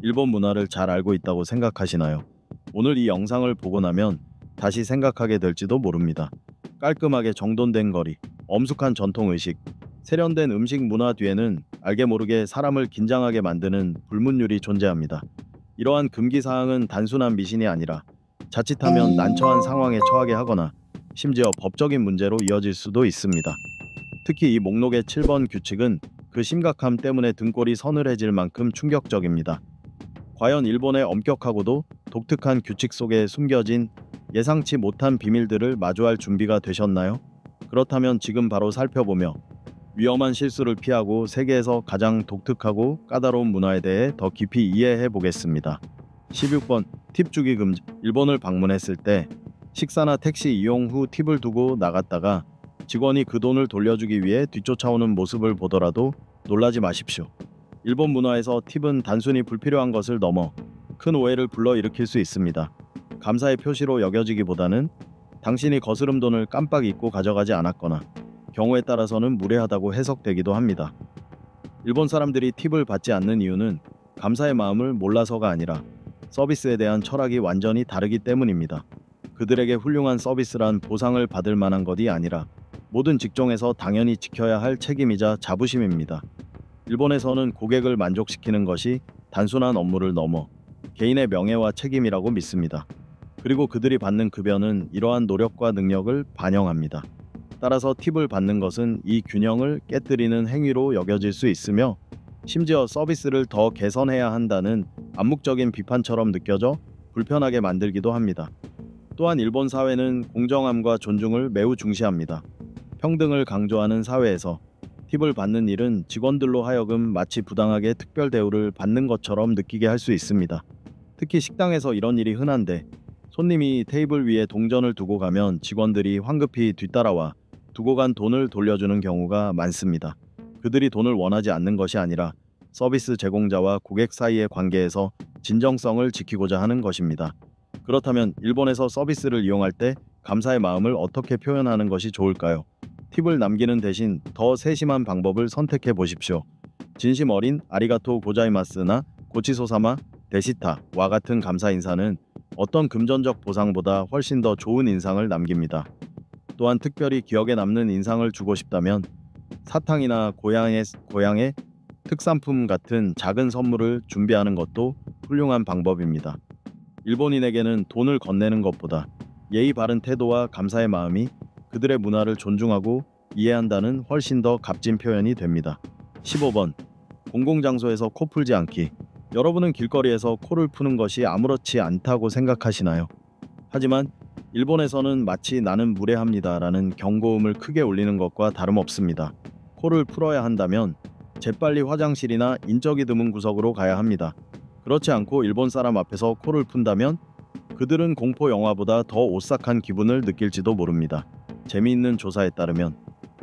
일본 문화를 잘 알고 있다고 생각하시나요? 오늘 이 영상을 보고 나면 다시 생각하게 될지도 모릅니다. 깔끔하게 정돈된 거리, 엄숙한 전통의식, 세련된 음식 문화 뒤에는 알게 모르게 사람을 긴장하게 만드는 불문율이 존재합니다. 이러한 금기사항은 단순한 미신이 아니라 자칫하면 난처한 상황에 처하게 하거나 심지어 법적인 문제로 이어질 수도 있습니다. 특히 이 목록의 7번 규칙은 그 심각함 때문에 등골이 서늘해질 만큼 충격적입니다. 과연 일본의 엄격하고도 독특한 규칙 속에 숨겨진 예상치 못한 비밀들을 마주할 준비가 되셨나요? 그렇다면 지금 바로 살펴보며 위험한 실수를 피하고 세계에서 가장 독특하고 까다로운 문화에 대해 더 깊이 이해해 보겠습니다. 16번 팁 주기 금지. 일본을 방문했을 때 식사나 택시 이용 후 팁을 두고 나갔다가 직원이 그 돈을 돌려주기 위해 뒤쫓아오는 모습을 보더라도 놀라지 마십시오. 일본 문화에서 팁은 단순히 불필요한 것을 넘어 큰 오해를 불러일으킬 수 있습니다. 감사의 표시로 여겨지기보다는 당신이 거스름 돈을 깜빡 잊고 가져가지 않았거나 경우에 따라서는 무례하다고 해석되기도 합니다. 일본 사람들이 팁을 받지 않는 이유는 감사의 마음을 몰라서가 아니라 서비스에 대한 철학이 완전히 다르기 때문입니다. 그들에게 훌륭한 서비스란 보상을 받을 만한 것이 아니라 모든 직종에서 당연히 지켜야 할 책임이자 자부심입니다. 일본에서는 고객을 만족시키는 것이 단순한 업무를 넘어 개인의 명예와 책임이라고 믿습니다. 그리고 그들이 받는 급여는 이러한 노력과 능력을 반영합니다. 따라서 팁을 받는 것은 이 균형을 깨뜨리는 행위로 여겨질 수 있으며 심지어 서비스를 더 개선해야 한다는 암묵적인 비판처럼 느껴져 불편하게 만들기도 합니다. 또한 일본 사회는 공정함과 존중을 매우 중시합니다. 평등을 강조하는 사회에서 팁을 받는 일은 직원들로 하여금 마치 부당하게 특별 대우를 받는 것처럼 느끼게 할 수 있습니다. 특히 식당에서 이런 일이 흔한데 손님이 테이블 위에 동전을 두고 가면 직원들이 황급히 뒤따라와 두고 간 돈을 돌려주는 경우가 많습니다. 그들이 돈을 원하지 않는 것이 아니라 서비스 제공자와 고객 사이의 관계에서 진정성을 지키고자 하는 것입니다. 그렇다면 일본에서 서비스를 이용할 때 감사의 마음을 어떻게 표현하는 것이 좋을까요? 팁을 남기는 대신 더 세심한 방법을 선택해 보십시오. 진심 어린 아리가토 고자이마스나 고치소사마 데시타와 같은 감사 인사는 어떤 금전적 보상보다 훨씬 더 좋은 인상을 남깁니다. 또한 특별히 기억에 남는 인상을 주고 싶다면 사탕이나 고향의 특산품 같은 작은 선물을 준비하는 것도 훌륭한 방법입니다. 일본인에게는 돈을 건네는 것보다 예의 바른 태도와 감사의 마음이 그들의 문화를 존중하고 이해한다는 훨씬 더 값진 표현이 됩니다. 15번 공공장소에서 코 풀지 않기. 여러분은 길거리에서 코를 푸는 것이 아무렇지 않다고 생각하시나요? 하지만 일본에서는 마치 나는 무례합니다라는 경고음을 크게 울리는 것과 다름없습니다. 코를 풀어야 한다면 재빨리 화장실이나 인적이 드문 구석으로 가야 합니다. 그렇지 않고 일본 사람 앞에서 코를 푼다면 그들은 공포 영화보다 더 오싹한 기분을 느낄지도 모릅니다. 재미있는 조사에 따르면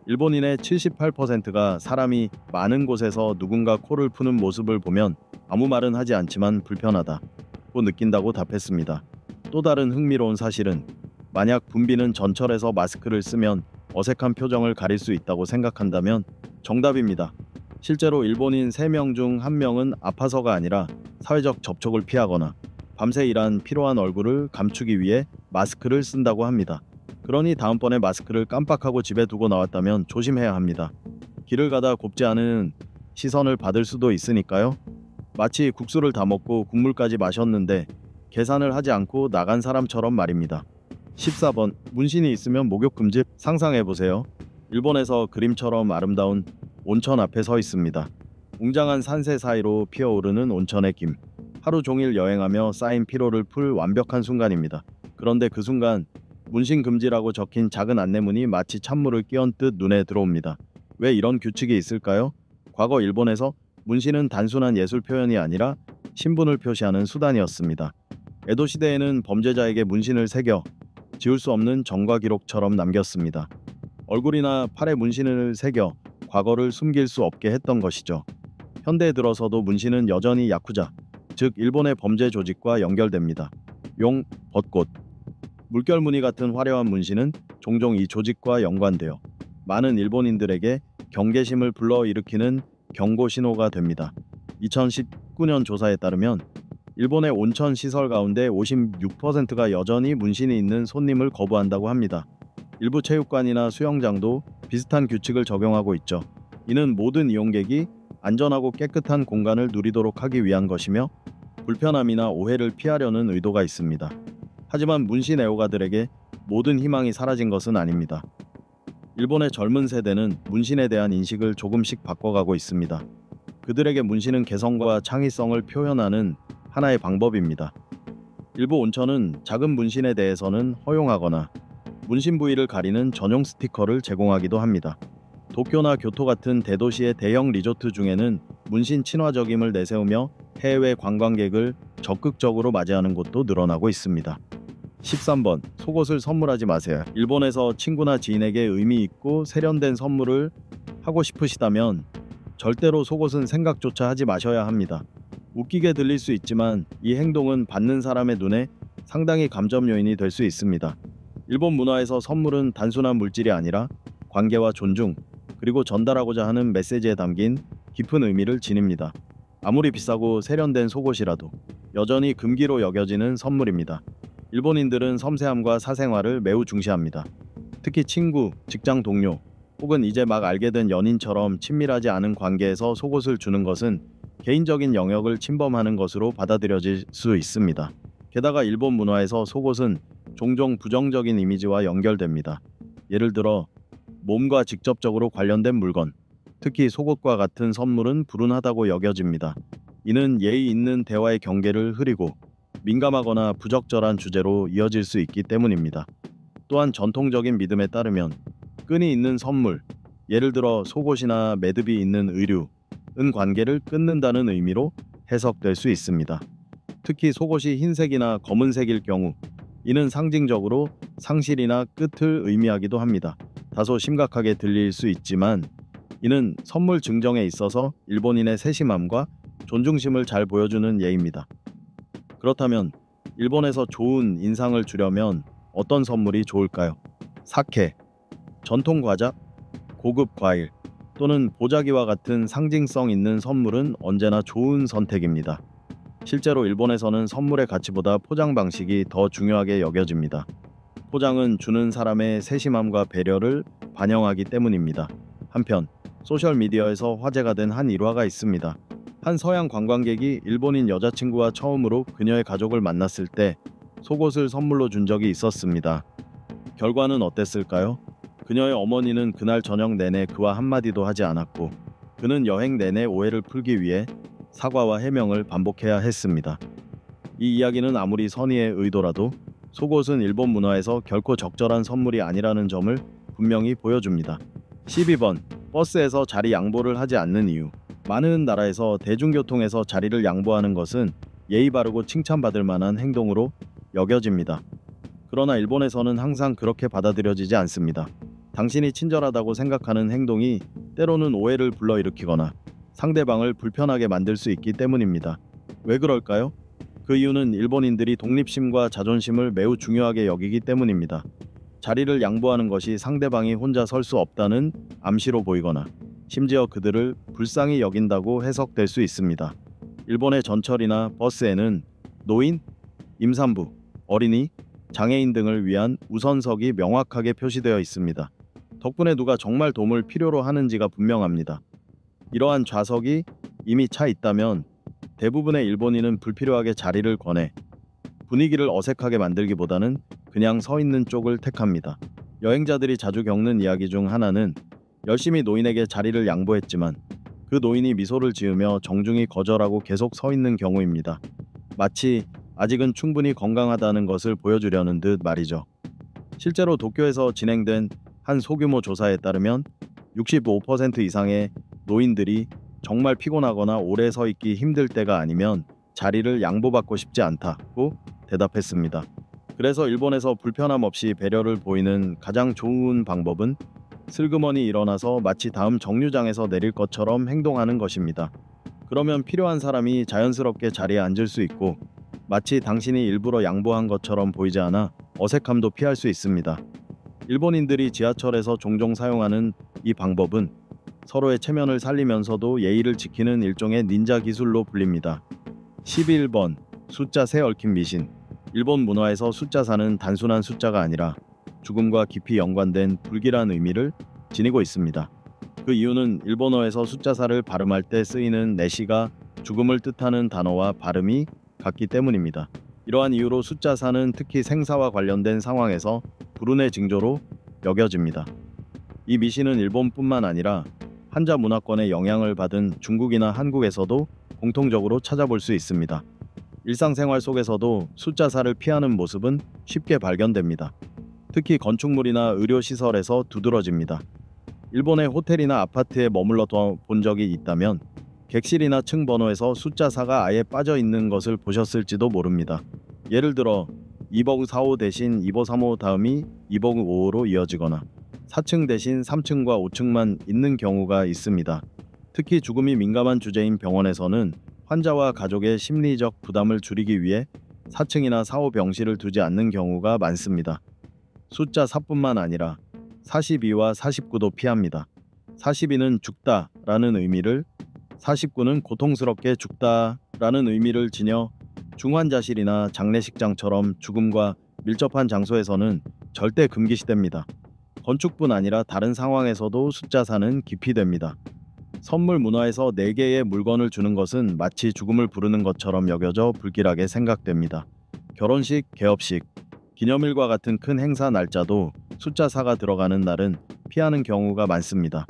일본인의 78%가 사람이 많은 곳에서 누군가 코를 푸는 모습을 보면 아무 말은 하지 않지만 불편하다고 느낀다고 답했습니다. 또 다른 흥미로운 사실은 만약 붐비는 전철에서 마스크를 쓰면 어색한 표정을 가릴 수 있다고 생각한다면 정답입니다. 실제로 일본인 3명 중 1명은 아파서가 아니라 사회적 접촉을 피하거나 밤새 일한 피로한 얼굴을 감추기 위해 마스크를 쓴다고 합니다. 그러니 다음번에 마스크를 깜빡하고 집에 두고 나왔다면 조심해야 합니다. 길을 가다 곱지 않은 시선을 받을 수도 있으니까요. 마치 국수를 다 먹고 국물까지 마셨는데 계산을 하지 않고 나간 사람처럼 말입니다. 14번 문신이 있으면 목욕 금지. 상상해보세요. 일본에서 그림처럼 아름다운 온천 앞에 서 있습니다. 웅장한 산세 사이로 피어오르는 온천의 김. 하루 종일 여행하며 쌓인 피로를 풀 완벽한 순간입니다. 그런데 그 순간 문신 금지라고 적힌 작은 안내문이 마치 찬물을 끼얹듯 눈에 들어옵니다. 왜 이런 규칙이 있을까요? 과거 일본에서 문신은 단순한 예술 표현이 아니라 신분을 표시하는 수단이었습니다. 에도 시대에는 범죄자에게 문신을 새겨 지울 수 없는 전과 기록처럼 남겼습니다. 얼굴이나 팔에 문신을 새겨 과거를 숨길 수 없게 했던 것이죠. 현대에 들어서도 문신은 여전히 야쿠자, 즉 일본의 범죄 조직과 연결됩니다. 용, 벚꽃, 물결 무늬 같은 화려한 문신은 종종 이 조직과 연관되어 많은 일본인들에게 경계심을 불러일으키는 경고 신호가 됩니다. 2019년 조사에 따르면 일본의 온천 시설 가운데 56%가 여전히 문신이 있는 손님을 거부한다고 합니다. 일부 체육관이나 수영장도 비슷한 규칙을 적용하고 있죠. 이는 모든 이용객이 안전하고 깨끗한 공간을 누리도록 하기 위한 것이며 불편함이나 오해를 피하려는 의도가 있습니다. 하지만 문신 애호가들에게 모든 희망이 사라진 것은 아닙니다. 일본의 젊은 세대는 문신에 대한 인식을 조금씩 바꿔가고 있습니다. 그들에게 문신은 개성과 창의성을 표현하는 하나의 방법입니다. 일부 온천은 작은 문신에 대해서는 허용하거나 문신 부위를 가리는 전용 스티커를 제공하기도 합니다. 도쿄나 교토 같은 대도시의 대형 리조트 중에는 문신 친화적임을 내세우며 해외 관광객을 적극적으로 맞이하는 곳도 늘어나고 있습니다. 13번. 속옷을 선물하지 마세요. 일본에서 친구나 지인에게 의미 있고 세련된 선물을 하고 싶으시다면 절대로 속옷은 생각조차 하지 마셔야 합니다. 웃기게 들릴 수 있지만 이 행동은 받는 사람의 눈에 상당히 감점 요인이 될 수 있습니다. 일본 문화에서 선물은 단순한 물질이 아니라 관계와 존중, 그리고 전달하고자 하는 메시지에 담긴 깊은 의미를 지닙니다. 아무리 비싸고 세련된 속옷이라도 여전히 금기로 여겨지는 선물입니다. 일본인들은 섬세함과 사생활을 매우 중시합니다. 특히 친구, 직장 동료, 혹은 이제 막 알게 된 연인처럼 친밀하지 않은 관계에서 속옷을 주는 것은 개인적인 영역을 침범하는 것으로 받아들여질 수 있습니다. 게다가 일본 문화에서 속옷은 종종 부정적인 이미지와 연결됩니다. 예를 들어 몸과 직접적으로 관련된 물건, 특히 속옷과 같은 선물은 불운하다고 여겨집니다. 이는 예의 있는 대화의 경계를 흐리고 민감하거나 부적절한 주제로 이어질 수 있기 때문입니다. 또한 전통적인 믿음에 따르면 끈이 있는 선물, 예를 들어 속옷이나 매듭이 있는 의류은 관계를 끊는다는 의미로 해석될 수 있습니다. 특히 속옷이 흰색이나 검은색일 경우 이는 상징적으로 상실이나 끝을 의미하기도 합니다. 다소 심각하게 들릴 수 있지만 이는 선물 증정에 있어서 일본인의 세심함과 존중심을 잘 보여주는 예입니다. 그렇다면 일본에서 좋은 인상을 주려면 어떤 선물이 좋을까요? 사케, 전통 과자, 고급 과일 또는 보자기와 같은 상징성 있는 선물은 언제나 좋은 선택입니다. 실제로 일본에서는 선물의 가치보다 포장 방식이 더 중요하게 여겨집니다. 포장은 주는 사람의 세심함과 배려를 반영하기 때문입니다. 한편 소셜미디어에서 화제가 된 한 일화가 있습니다. 한 서양 관광객이 일본인 여자친구와 처음으로 그녀의 가족을 만났을 때 속옷을 선물로 준 적이 있었습니다. 결과는 어땠을까요? 그녀의 어머니는 그날 저녁 내내 그와 한마디도 하지 않았고 그는 여행 내내 오해를 풀기 위해 사과와 해명을 반복해야 했습니다. 이 이야기는 아무리 선의의 의도라도 속옷은 일본 문화에서 결코 적절한 선물이 아니라는 점을 분명히 보여줍니다. 12번. 버스에서 자리 양보를 하지 않는 이유. 많은 나라에서 대중교통에서 자리를 양보하는 것은 예의 바르고 칭찬받을 만한 행동으로 여겨집니다. 그러나 일본에서는 항상 그렇게 받아들여지지 않습니다. 당신이 친절하다고 생각하는 행동이 때로는 오해를 불러일으키거나 상대방을 불편하게 만들 수 있기 때문입니다. 왜 그럴까요? 그 이유는 일본인들이 독립심과 자존심을 매우 중요하게 여기기 때문입니다. 자리를 양보하는 것이 상대방이 혼자 설 수 없다는 암시로 보이거나 심지어 그들을 불쌍히 여긴다고 해석될 수 있습니다. 일본의 전철이나 버스에는 노인, 임산부, 어린이, 장애인 등을 위한 우선석이 명확하게 표시되어 있습니다. 덕분에 누가 정말 도움을 필요로 하는지가 분명합니다. 이러한 좌석이 이미 차 있다면 대부분의 일본인은 불필요하게 자리를 권해 분위기를 어색하게 만들기보다는 그냥 서 있는 쪽을 택합니다. 여행자들이 자주 겪는 이야기 중 하나는 열심히 노인에게 자리를 양보했지만 그 노인이 미소를 지으며 정중히 거절하고 계속 서 있는 경우입니다. 마치 아직은 충분히 건강하다는 것을 보여주려는 듯 말이죠. 실제로 도쿄에서 진행된 한 소규모 조사에 따르면 65% 이상의 노인들이 정말 피곤하거나 오래 서 있기 힘들 때가 아니면 자리를 양보받고 싶지 않다고 대답했습니다. 그래서 일본에서 불편함 없이 배려를 보이는 가장 좋은 방법은 슬그머니 일어나서 마치 다음 정류장에서 내릴 것처럼 행동하는 것입니다. 그러면 필요한 사람이 자연스럽게 자리에 앉을 수 있고 마치 당신이 일부러 양보한 것처럼 보이지 않아 어색함도 피할 수 있습니다. 일본인들이 지하철에서 종종 사용하는 이 방법은 서로의 체면을 살리면서도 예의를 지키는 일종의 닌자 기술로 불립니다. 11번. 숫자 세 얽힌 미신. 일본 문화에서 숫자 4는 단순한 숫자가 아니라 죽음과 깊이 연관된 불길한 의미를 지니고 있습니다. 그 이유는 일본어에서 숫자 4를 발음할 때 쓰이는 내시가 죽음을 뜻하는 단어와 발음이 같기 때문입니다. 이러한 이유로 숫자 4는 특히 생사와 관련된 상황에서 불운의 징조로 여겨집니다. 이 미신은 일본뿐만 아니라 한자 문화권의 영향을 받은 중국이나 한국에서도 공통적으로 찾아볼 수 있습니다. 일상생활 속에서도 숫자 4를 피하는 모습은 쉽게 발견됩니다. 특히 건축물이나 의료시설에서 두드러집니다. 일본의 호텔이나 아파트에 머물러 본 적이 있다면 객실이나 층 번호에서 숫자 4가 아예 빠져 있는 것을 보셨을지도 모릅니다. 예를 들어 2버그 45 대신 2버 35 다음이 2버그 55로 이어지거나 4층 대신 3층과 5층만 있는 경우가 있습니다. 특히 죽음이 민감한 주제인 병원에서는 환자와 가족의 심리적 부담을 줄이기 위해 4층이나 4, 5 병실을 두지 않는 경우가 많습니다. 숫자 4뿐만 아니라 42와 49도 피합니다. 42는 죽다라는 의미를, 49는 고통스럽게 죽다라는 의미를 지녀 중환자실이나 장례식장처럼 죽음과 밀접한 장소에서는 절대 금기시됩니다. 건축뿐 아니라 다른 상황에서도 숫자 4는 기피됩니다. 선물 문화에서 4개의 물건을 주는 것은 마치 죽음을 부르는 것처럼 여겨져 불길하게 생각됩니다. 결혼식, 개업식, 기념일과 같은 큰 행사 날짜도 숫자 4가 들어가는 날은 피하는 경우가 많습니다.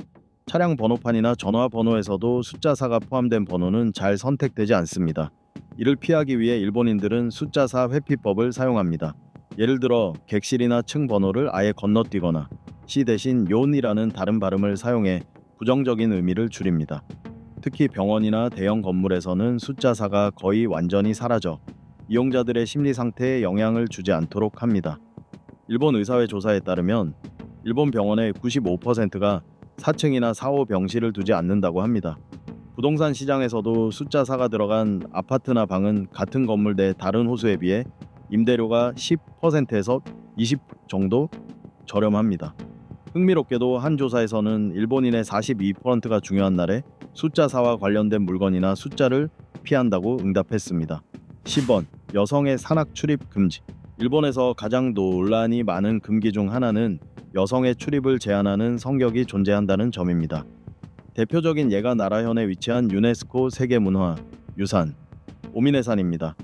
차량 번호판이나 전화 번호에서도 숫자 4가 포함된 번호는 잘 선택되지 않습니다. 이를 피하기 위해 일본인들은 숫자 4 회피법을 사용합니다. 예를 들어 객실이나 층 번호를 아예 건너뛰거나 시 대신 요이라는 다른 발음을 사용해 부정적인 의미를 줄입니다. 특히 병원이나 대형 건물에서는 숫자 4가 거의 완전히 사라져 이용자들의 심리 상태에 영향을 주지 않도록 합니다. 일본 의사회 조사에 따르면 일본 병원의 95%가 4층이나 4, 5 병실을 두지 않는다고 합니다. 부동산 시장에서도 숫자 4가 들어간 아파트나 방은 같은 건물 내 다른 호수에 비해 임대료가 10%에서 20% 정도 저렴합니다. 흥미롭게도 한 조사에서는 일본인의 42%가 중요한 날에 숫자 4와 관련된 물건이나 숫자를 피한다고 응답했습니다. 10번 여성의 산악 출입 금지. 일본에서 가장 논란이 많은 금기 중 하나는 여성의 출입을 제한하는 성격이 존재한다는 점입니다. 대표적인 예가 나라현에 위치한 유네스코 세계문화 유산 오미네산입니다.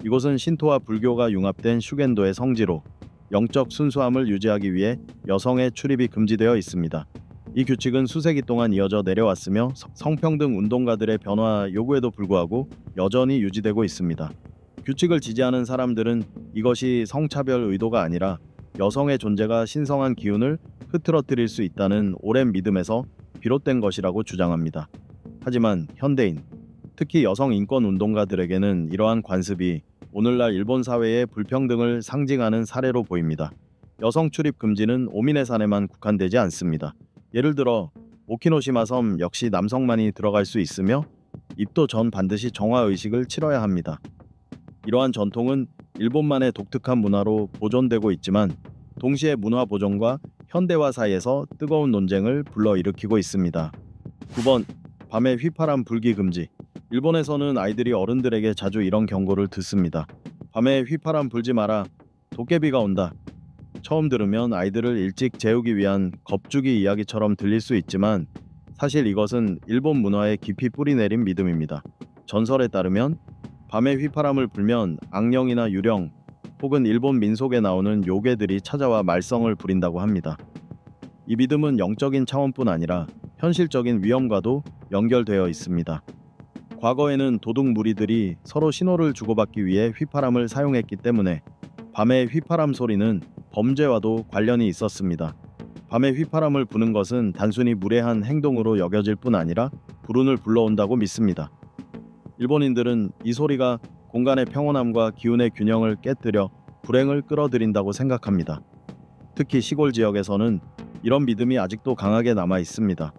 이곳은 신토와 불교가 융합된 슈겐도의 성지로 영적 순수함을 유지하기 위해 여성의 출입이 금지되어 있습니다. 이 규칙은 수세기 동안 이어져 내려왔으며 성평등 운동가들의 변화 요구에도 불구하고 여전히 유지되고 있습니다. 규칙을 지지하는 사람들은 이것이 성차별 의도가 아니라 여성의 존재가 신성한 기운을 흐트러뜨릴 수 있다는 오랜 믿음에서 비롯된 것이라고 주장합니다. 하지만 현대인, 특히 여성 인권 운동가들에게는 이러한 관습이 오늘날 일본 사회의 불평등을 상징하는 사례로 보입니다. 여성 출입 금지는 오미네산에만 국한되지 않습니다. 예를 들어 오키노시마 섬 역시 남성만이 들어갈 수 있으며 입도 전 반드시 정화 의식을 치러야 합니다. 이러한 전통은 일본만의 독특한 문화로 보존되고 있지만 동시에 문화 보존과 현대화 사이에서 뜨거운 논쟁을 불러일으키고 있습니다. 9번 밤에 휘파람 불기 금지. 일본에서는 아이들이 어른들에게 자주 이런 경고를 듣습니다. 밤에 휘파람 불지 마라. 도깨비가 온다. 처음 들으면 아이들을 일찍 재우기 위한 겁주기 이야기처럼 들릴 수 있지만 사실 이것은 일본 문화에 깊이 뿌리내린 믿음입니다. 전설에 따르면 밤에 휘파람을 불면 악령이나 유령 혹은 일본 민속에 나오는 요괴들이 찾아와 말썽을 부린다고 합니다. 이 믿음은 영적인 차원뿐 아니라 현실적인 위험과도 연결되어 있습니다. 과거에는 도둑 무리들이 서로 신호를 주고받기 위해 휘파람을 사용했기 때문에 밤의 휘파람 소리는 범죄와도 관련이 있었습니다. 밤에 휘파람을 부는 것은 단순히 무례한 행동으로 여겨질 뿐 아니라 불운을 불러온다고 믿습니다. 일본인들은 이 소리가 공간의 평온함과 기운의 균형을 깨뜨려 불행을 끌어들인다고 생각합니다. 특히 시골 지역에서는 이런 믿음이 아직도 강하게 남아 있습니다.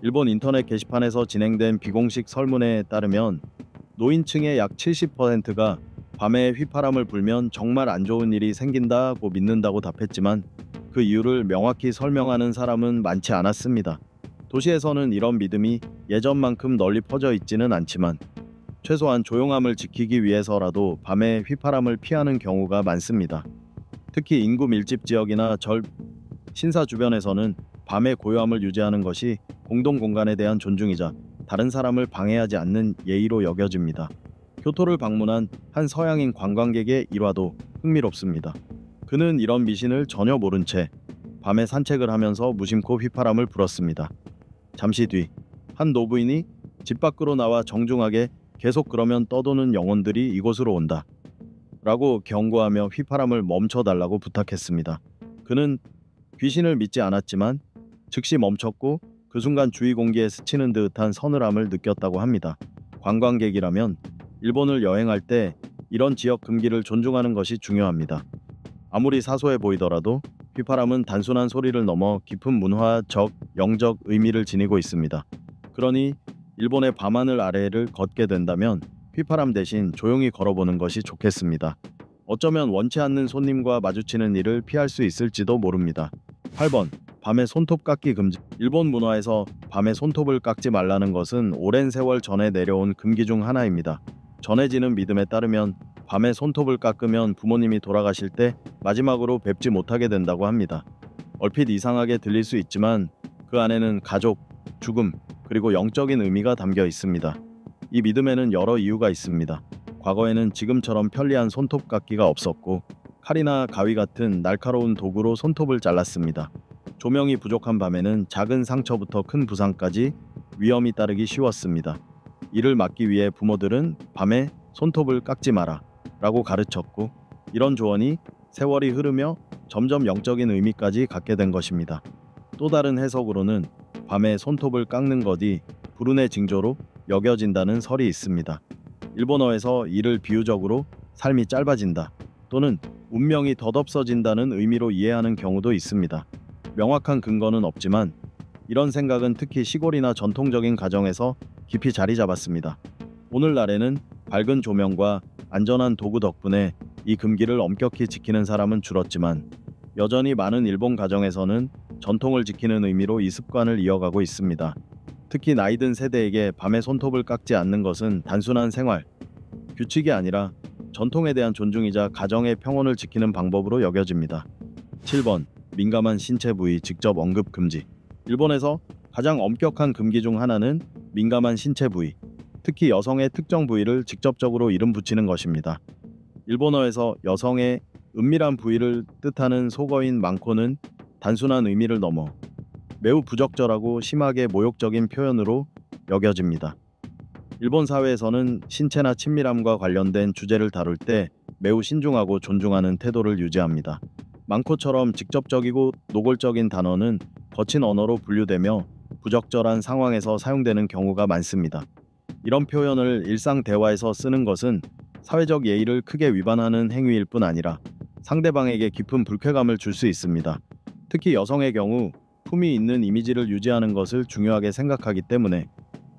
일본 인터넷 게시판에서 진행된 비공식 설문에 따르면 노인층의 약 70%가 밤에 휘파람을 불면 정말 안 좋은 일이 생긴다고 믿는다고 답했지만 그 이유를 명확히 설명하는 사람은 많지 않았습니다. 도시에서는 이런 믿음이 예전만큼 널리 퍼져 있지는 않지만 최소한 조용함을 지키기 위해서라도 밤에 휘파람을 피하는 경우가 많습니다. 특히 인구 밀집 지역이나 절, 신사 주변에서는 밤의 고요함을 유지하는 것이 공동 공간에 대한 존중이자 다른 사람을 방해하지 않는 예의로 여겨집니다. 교토를 방문한 한 서양인 관광객의 일화도 흥미롭습니다. 그는 이런 미신을 전혀 모른 채 밤에 산책을 하면서 무심코 휘파람을 불었습니다. 잠시 뒤 한 노부인이 집 밖으로 나와 정중하게 계속 그러면 떠도는 영혼들이 이곳으로 온다 라고 경고하며 휘파람을 멈춰달라고 부탁했습니다. 그는 귀신을 믿지 않았지만 즉시 멈췄고 그 순간 주위 공기에 스치는 듯한 서늘함을 느꼈다고 합니다. 관광객이라면 일본을 여행할 때 이런 지역 금기를 존중하는 것이 중요합니다. 아무리 사소해 보이더라도 휘파람은 단순한 소리를 넘어 깊은 문화적, 영적 의미를 지니고 있습니다. 그러니 일본의 밤하늘 아래를 걷게 된다면 휘파람 대신 조용히 걸어보는 것이 좋겠습니다. 어쩌면 원치 않는 손님과 마주치는 일을 피할 수 있을지도 모릅니다. 8번. 밤에 손톱 깎기 금지. 일본 문화에서 밤에 손톱을 깎지 말라는 것은 오랜 세월 전에 내려온 금기 중 하나입니다. 전해지는 믿음에 따르면 밤에 손톱을 깎으면 부모님이 돌아가실 때 마지막으로 뵙지 못하게 된다고 합니다. 얼핏 이상하게 들릴 수 있지만 그 안에는 가족, 죽음, 그리고 영적인 의미가 담겨 있습니다. 이 믿음에는 여러 이유가 있습니다. 과거에는 지금처럼 편리한 손톱 깎기가 없었고 칼이나 가위 같은 날카로운 도구로 손톱을 잘랐습니다. 조명이 부족한 밤에는 작은 상처부터 큰 부상까지 위험이 따르기 쉬웠습니다. 이를 막기 위해 부모들은 밤에 손톱을 깎지 마라 라고 가르쳤고, 이런 조언이 세월이 흐르며 점점 영적인 의미까지 갖게 된 것입니다. 또 다른 해석으로는 밤에 손톱을 깎는 것이 불운의 징조로 여겨진다는 설이 있습니다. 일본어에서 이를 비유적으로 삶이 짧아진다 또는 운명이 덧없어진다는 의미로 이해하는 경우도 있습니다. 명확한 근거는 없지만 이런 생각은 특히 시골이나 전통적인 가정에서 깊이 자리 잡았습니다. 오늘날에는 밝은 조명과 안전한 도구 덕분에 이 금기를 엄격히 지키는 사람은 줄었지만 여전히 많은 일본 가정에서는 전통을 지키는 의미로 이 습관을 이어가고 있습니다. 특히 나이든 세대에게 밤에 손톱을 깎지 않는 것은 단순한 생활, 규칙이 아니라 전통에 대한 존중이자 가정의 평온을 지키는 방법으로 여겨집니다. 7번. 민감한 신체 부위 직접 언급 금지. 일본에서 가장 엄격한 금기 중 하나는 민감한 신체 부위, 특히 여성의 특정 부위를 직접적으로 이름 붙이는 것입니다. 일본어에서 여성의 은밀한 부위를 뜻하는 속어인 많고는 단순한 의미를 넘어 매우 부적절하고 심하게 모욕적인 표현으로 여겨집니다. 일본 사회에서는 신체나 친밀함과 관련된 주제를 다룰 때 매우 신중하고 존중하는 태도를 유지합니다. 많고처럼 직접적이고 노골적인 단어는 거친 언어로 분류되며 부적절한 상황에서 사용되는 경우가 많습니다. 이런 표현을 일상 대화에서 쓰는 것은 사회적 예의를 크게 위반하는 행위일 뿐 아니라 상대방에게 깊은 불쾌감을 줄 수 있습니다. 특히 여성의 경우 품위 있는 이미지를 유지하는 것을 중요하게 생각하기 때문에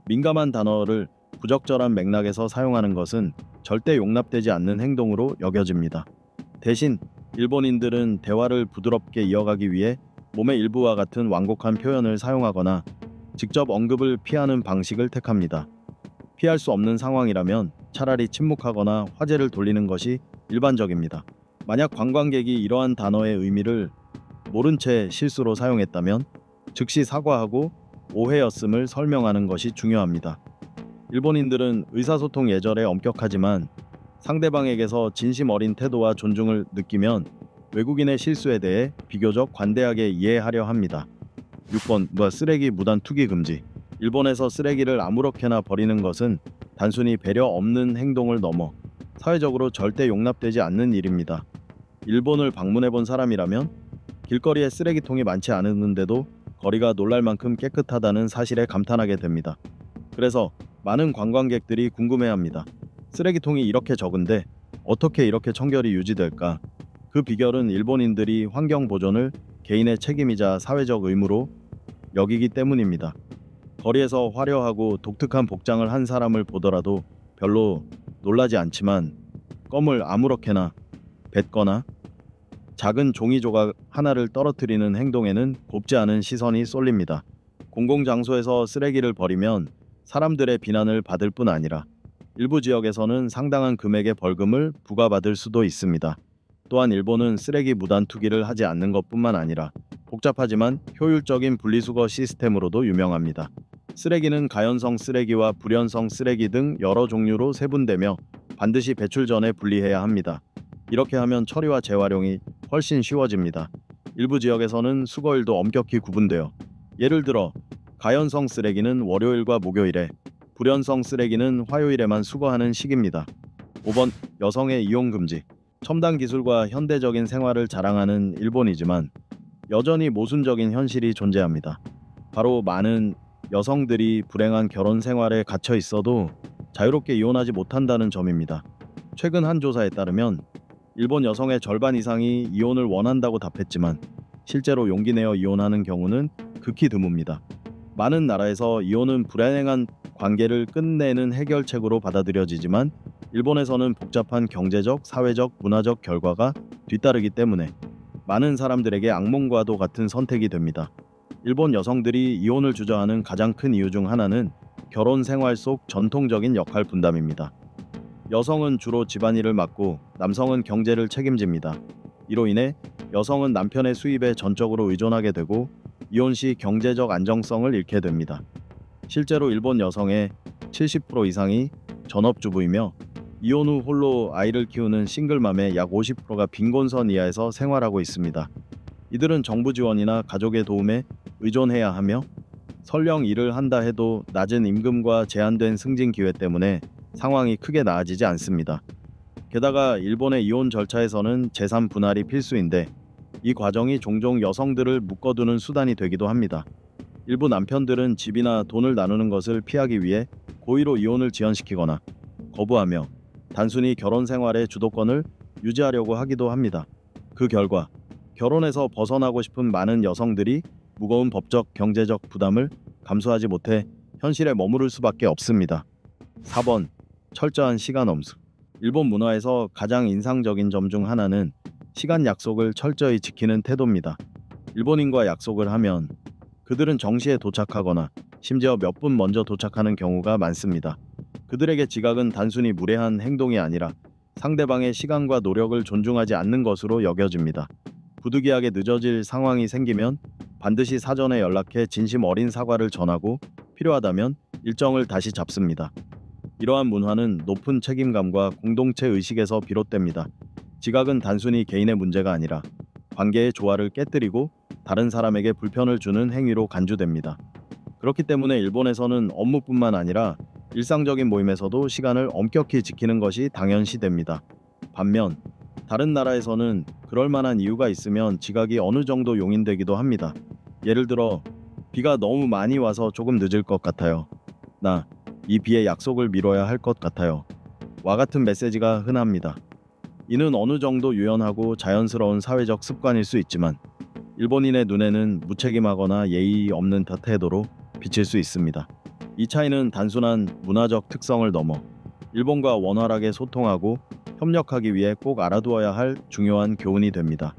민감한 단어를 부적절한 맥락에서 사용하는 것은 절대 용납되지 않는 행동으로 여겨집니다. 대신 일본인들은 대화를 부드럽게 이어가기 위해 몸의 일부와 같은 완곡한 표현을 사용하거나 직접 언급을 피하는 방식을 택합니다. 피할 수 없는 상황이라면 차라리 침묵하거나 화제를 돌리는 것이 일반적입니다. 만약 관광객이 이러한 단어의 의미를 모른 채 실수로 사용했다면 즉시 사과하고 오해였음을 설명하는 것이 중요합니다. 일본인들은 의사소통 예절에 엄격하지만 상대방에게서 진심 어린 태도와 존중을 느끼면 외국인의 실수에 대해 비교적 관대하게 이해하려 합니다. 6번. 쓰레기 무단 투기 금지. 일본에서 쓰레기를 아무렇게나 버리는 것은 단순히 배려 없는 행동을 넘어 사회적으로 절대 용납되지 않는 일입니다. 일본을 방문해 본 사람이라면 길거리에 쓰레기통이 많지 않았는데도 거리가 놀랄 만큼 깨끗하다는 사실에 감탄하게 됩니다. 그래서 많은 관광객들이 궁금해합니다. 쓰레기통이 이렇게 적은데 어떻게 이렇게 청결이 유지될까? 그 비결은 일본인들이 환경 보존을 개인의 책임이자 사회적 의무로 여기기 때문입니다. 거리에서 화려하고 독특한 복장을 한 사람을 보더라도 별로 놀라지 않지만 껌을 아무렇게나 뱉거나 작은 종이 조각 하나를 떨어뜨리는 행동에는 곱지 않은 시선이 쏠립니다. 공공장소에서 쓰레기를 버리면 사람들의 비난을 받을 뿐 아니라 일부 지역에서는 상당한 금액의 벌금을 부과받을 수도 있습니다. 또한 일본은 쓰레기 무단 투기를 하지 않는 것뿐만 아니라 복잡하지만 효율적인 분리수거 시스템으로도 유명합니다. 쓰레기는 가연성 쓰레기와 불연성 쓰레기 등 여러 종류로 세분되며 반드시 배출 전에 분리해야 합니다. 이렇게 하면 처리와 재활용이 훨씬 쉬워집니다. 일부 지역에서는 수거일도 엄격히 구분되어 예를 들어 가연성 쓰레기는 월요일과 목요일에, 불연성 쓰레기는 화요일에만 수거하는 식입니다. 5번 여성의 이용 금지. 첨단 기술과 현대적인 생활을 자랑하는 일본이지만 여전히 모순적인 현실이 존재합니다. 바로 많은 여성들이 불행한 결혼 생활에 갇혀 있어도 자유롭게 이혼하지 못한다는 점입니다. 최근 한 조사에 따르면 일본 여성의 절반 이상이 이혼을 원한다고 답했지만 실제로 용기 내어 이혼하는 경우는 극히 드뭅니다. 많은 나라에서 이혼은 불행한 관계를 끝내는 해결책으로 받아들여지지만 일본에서는 복잡한 경제적, 사회적, 문화적 결과가 뒤따르기 때문에 많은 사람들에게 악몽과도 같은 선택이 됩니다. 일본 여성들이 이혼을 주저하는 가장 큰 이유 중 하나는 결혼 생활 속 전통적인 역할 분담입니다. 여성은 주로 집안일을 맡고 남성은 경제를 책임집니다. 이로 인해 여성은 남편의 수입에 전적으로 의존하게 되고 이혼 시 경제적 안정성을 잃게 됩니다. 실제로 일본 여성의 70% 이상이 전업주부이며 이혼 후 홀로 아이를 키우는 싱글맘의 약 50%가 빈곤선 이하에서 생활하고 있습니다. 이들은 정부 지원이나 가족의 도움에 의존해야 하며 설령 일을 한다 해도 낮은 임금과 제한된 승진 기회 때문에 상황이 크게 나아지지 않습니다. 게다가 일본의 이혼 절차에서는 재산 분할이 필수인데 이 과정이 종종 여성들을 묶어두는 수단이 되기도 합니다. 일부 남편들은 집이나 돈을 나누는 것을 피하기 위해 고의로 이혼을 지연시키거나 거부하며 단순히 결혼 생활의 주도권을 유지하려고 하기도 합니다. 그 결과 결혼에서 벗어나고 싶은 많은 여성들이 무거운 법적, 경제적 부담을 감수하지 못해 현실에 머무를 수밖에 없습니다. 4번 철저한 시간 엄수. 일본 문화에서 가장 인상적인 점 중 하나는 시간 약속을 철저히 지키는 태도입니다. 일본인과 약속을 하면 그들은 정시에 도착하거나 심지어 몇 분 먼저 도착하는 경우가 많습니다. 그들에게 지각은 단순히 무례한 행동이 아니라 상대방의 시간과 노력을 존중하지 않는 것으로 여겨집니다. 부득이하게 늦어질 상황이 생기면 반드시 사전에 연락해 진심 어린 사과를 전하고 필요하다면 일정을 다시 잡습니다. 이러한 문화는 높은 책임감과 공동체 의식에서 비롯됩니다. 지각은 단순히 개인의 문제가 아니라 관계의 조화를 깨뜨리고 다른 사람에게 불편을 주는 행위로 간주됩니다. 그렇기 때문에 일본에서는 업무뿐만 아니라 일상적인 모임에서도 시간을 엄격히 지키는 것이 당연시됩니다. 반면 다른 나라에서는 그럴 만한 이유가 있으면 지각이 어느 정도 용인되기도 합니다. 예를 들어 비가 너무 많이 와서 조금 늦을 것 같아요. 나 이 비에 약속을 미뤄야 할 것 같아요. 와 같은 메시지가 흔합니다. 이는 어느 정도 유연하고 자연스러운 사회적 습관일 수 있지만 일본인의 눈에는 무책임하거나 예의 없는 태도로 비칠 수 있습니다. 이 차이는 단순한 문화적 특성을 넘어 일본과 원활하게 소통하고 협력하기 위해 꼭 알아두어야 할 중요한 교훈이 됩니다.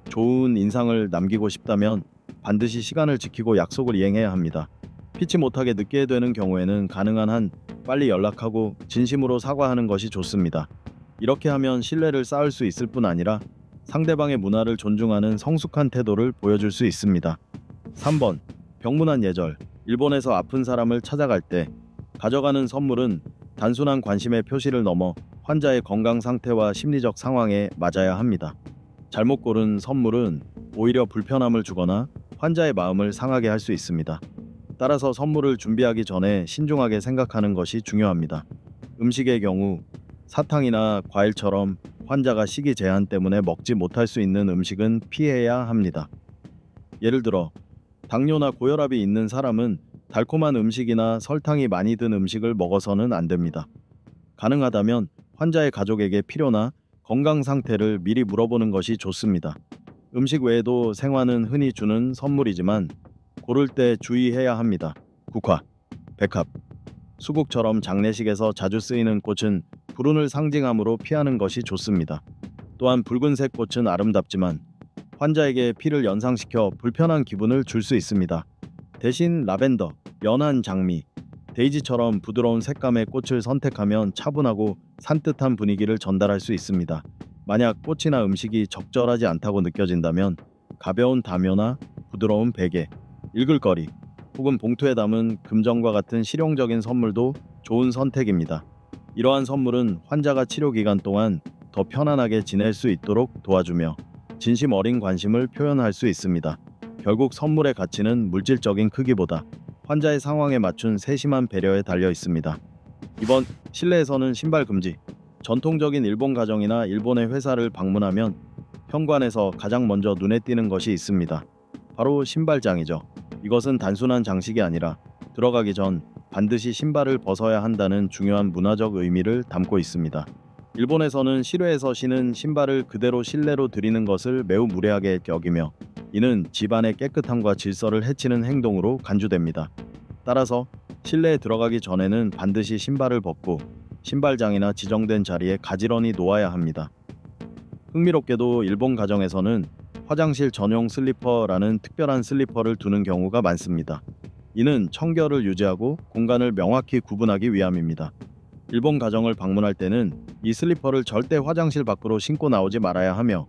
좋은 인상을 남기고 싶다면 반드시 시간을 지키고 약속을 이행해야 합니다. 피치 못하게 늦게 되는 경우에는 가능한 한 빨리 연락하고 진심으로 사과하는 것이 좋습니다. 이렇게 하면 신뢰를 쌓을 수 있을 뿐 아니라 상대방의 문화를 존중하는 성숙한 태도를 보여줄 수 있습니다. 3번 병문안 예절. 일본에서 아픈 사람을 찾아갈 때 가져가는 선물은 단순한 관심의 표시를 넘어 환자의 건강 상태와 심리적 상황에 맞아야 합니다. 잘못 고른 선물은 오히려 불편함을 주거나 환자의 마음을 상하게 할 수 있습니다. 따라서 선물을 준비하기 전에 신중하게 생각하는 것이 중요합니다. 음식의 경우 사탕이나 과일처럼 환자가 식이 제한 때문에 먹지 못할 수 있는 음식은 피해야 합니다. 예를 들어 당뇨나 고혈압이 있는 사람은 달콤한 음식이나 설탕이 많이 든 음식을 먹어서는 안 됩니다. 가능하다면 환자의 가족에게 필요나 건강 상태를 미리 물어보는 것이 좋습니다. 음식 외에도 생화는 흔히 주는 선물이지만 고를 때 주의해야 합니다. 국화, 백합, 수국처럼 장례식에서 자주 쓰이는 꽃은 불운을 상징하므로 피하는 것이 좋습니다. 또한 붉은색 꽃은 아름답지만 환자에게 피를 연상시켜 불편한 기분을 줄 수 있습니다. 대신 라벤더, 연한 장미, 데이지처럼 부드러운 색감의 꽃을 선택하면 차분하고 산뜻한 분위기를 전달할 수 있습니다. 만약 꽃이나 음식이 적절하지 않다고 느껴진다면 가벼운 담요나 부드러운 베개, 읽을거리 혹은 봉투에 담은 금전과 같은 실용적인 선물도 좋은 선택입니다. 이러한 선물은 환자가 치료 기간 동안 더 편안하게 지낼 수 있도록 도와주며 진심 어린 관심을 표현할 수 있습니다. 결국 선물의 가치는 물질적인 크기보다 환자의 상황에 맞춘 세심한 배려에 달려 있습니다. 이번 실내에서는 신발 금지. 전통적인 일본 가정이나 일본의 회사를 방문하면 현관에서 가장 먼저 눈에 띄는 것이 있습니다. 바로 신발장이죠. 이것은 단순한 장식이 아니라 들어가기 전 반드시 신발을 벗어야 한다는 중요한 문화적 의미를 담고 있습니다. 일본에서는 실외에서 신은 신발을 그대로 실내로 들이는 것을 매우 무례하게 여기며 이는 집안의 깨끗함과 질서를 해치는 행동으로 간주됩니다. 따라서 실내에 들어가기 전에는 반드시 신발을 벗고 신발장이나 지정된 자리에 가지런히 놓아야 합니다. 흥미롭게도 일본 가정에서는 화장실 전용 슬리퍼라는 특별한 슬리퍼를 두는 경우가 많습니다. 이는 청결을 유지하고 공간을 명확히 구분하기 위함입니다. 일본 가정을 방문할 때는 이 슬리퍼를 절대 화장실 밖으로 신고 나오지 말아야 하며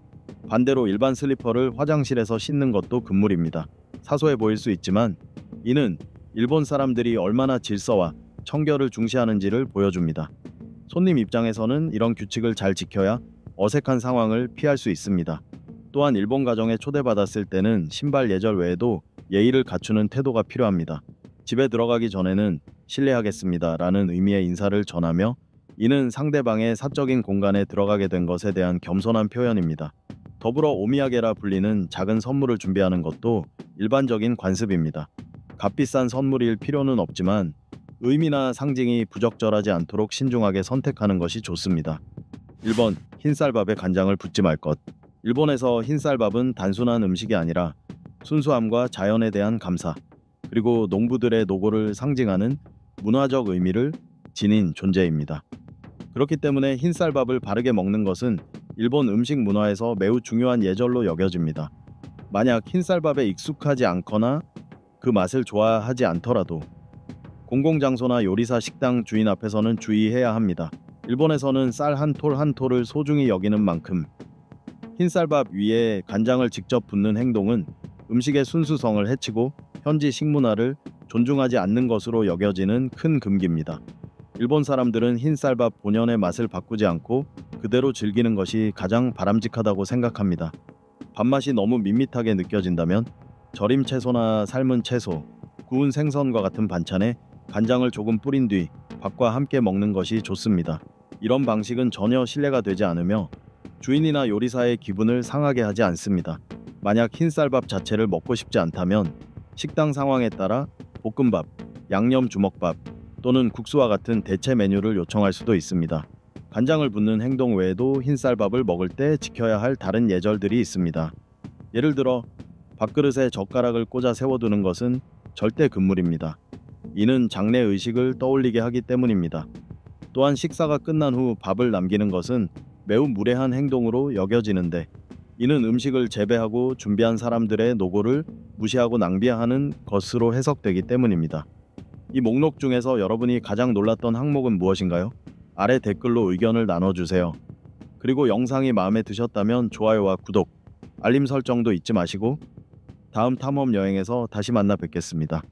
반대로 일반 슬리퍼를 화장실에서 신는 것도 금물입니다. 사소해 보일 수 있지만 이는 일본 사람들이 얼마나 질서와 청결을 중시하는지를 보여줍니다. 손님 입장에서는 이런 규칙을 잘 지켜야 어색한 상황을 피할 수 있습니다. 또한 일본 가정에 초대받았을 때는 신발 예절 외에도 예의를 갖추는 태도가 필요합니다. 집에 들어가기 전에는 실례하겠습니다 라는 의미의 인사를 전하며 이는 상대방의 사적인 공간에 들어가게 된 것에 대한 겸손한 표현입니다. 더불어 오미야게라 불리는 작은 선물을 준비하는 것도 일반적인 관습입니다. 값비싼 선물일 필요는 없지만 의미나 상징이 부적절하지 않도록 신중하게 선택하는 것이 좋습니다. 1번. 흰쌀밥에 간장을 붓지 말 것. 일본에서 흰쌀밥은 단순한 음식이 아니라 순수함과 자연에 대한 감사, 그리고 농부들의 노고를 상징하는 문화적 의미를 지닌 존재입니다. 그렇기 때문에 흰쌀밥을 바르게 먹는 것은 일본 음식 문화에서 매우 중요한 예절로 여겨집니다. 만약 흰쌀밥에 익숙하지 않거나 그 맛을 좋아하지 않더라도 공공장소나 요리사 식당 주인 앞에서는 주의해야 합니다. 일본에서는 쌀 한 톨 한 톨을 소중히 여기는 만큼 흰쌀밥 위에 간장을 직접 붓는 행동은 음식의 순수성을 해치고 현지 식문화를 존중하지 않는 것으로 여겨지는 큰 금기입니다. 일본 사람들은 흰쌀밥 본연의 맛을 바꾸지 않고 그대로 즐기는 것이 가장 바람직하다고 생각합니다. 밥맛이 너무 밋밋하게 느껴진다면 절임 채소나 삶은 채소, 구운 생선과 같은 반찬에 간장을 조금 뿌린 뒤 밥과 함께 먹는 것이 좋습니다. 이런 방식은 전혀 신뢰가 되지 않으며 주인이나 요리사의 기분을 상하게 하지 않습니다. 만약 흰쌀밥 자체를 먹고 싶지 않다면 식당 상황에 따라 볶음밥, 양념 주먹밥 또는 국수와 같은 대체 메뉴를 요청할 수도 있습니다. 간장을 붓는 행동 외에도 흰쌀밥을 먹을 때 지켜야 할 다른 예절들이 있습니다. 예를 들어 밥그릇에 젓가락을 꽂아 세워두는 것은 절대 금물입니다. 이는 장례 의식을 떠올리게 하기 때문입니다. 또한 식사가 끝난 후 밥을 남기는 것은 매우 무례한 행동으로 여겨지는데 이는 음식을 재배하고 준비한 사람들의 노고를 무시하고 낭비하는 것으로 해석되기 때문입니다. 이 목록 중에서 여러분이 가장 놀랐던 항목은 무엇인가요? 아래 댓글로 의견을 나눠주세요. 그리고 영상이 마음에 드셨다면 좋아요와 구독, 알림 설정도 잊지 마시고 다음 탐험 여행에서 다시 만나 뵙겠습니다.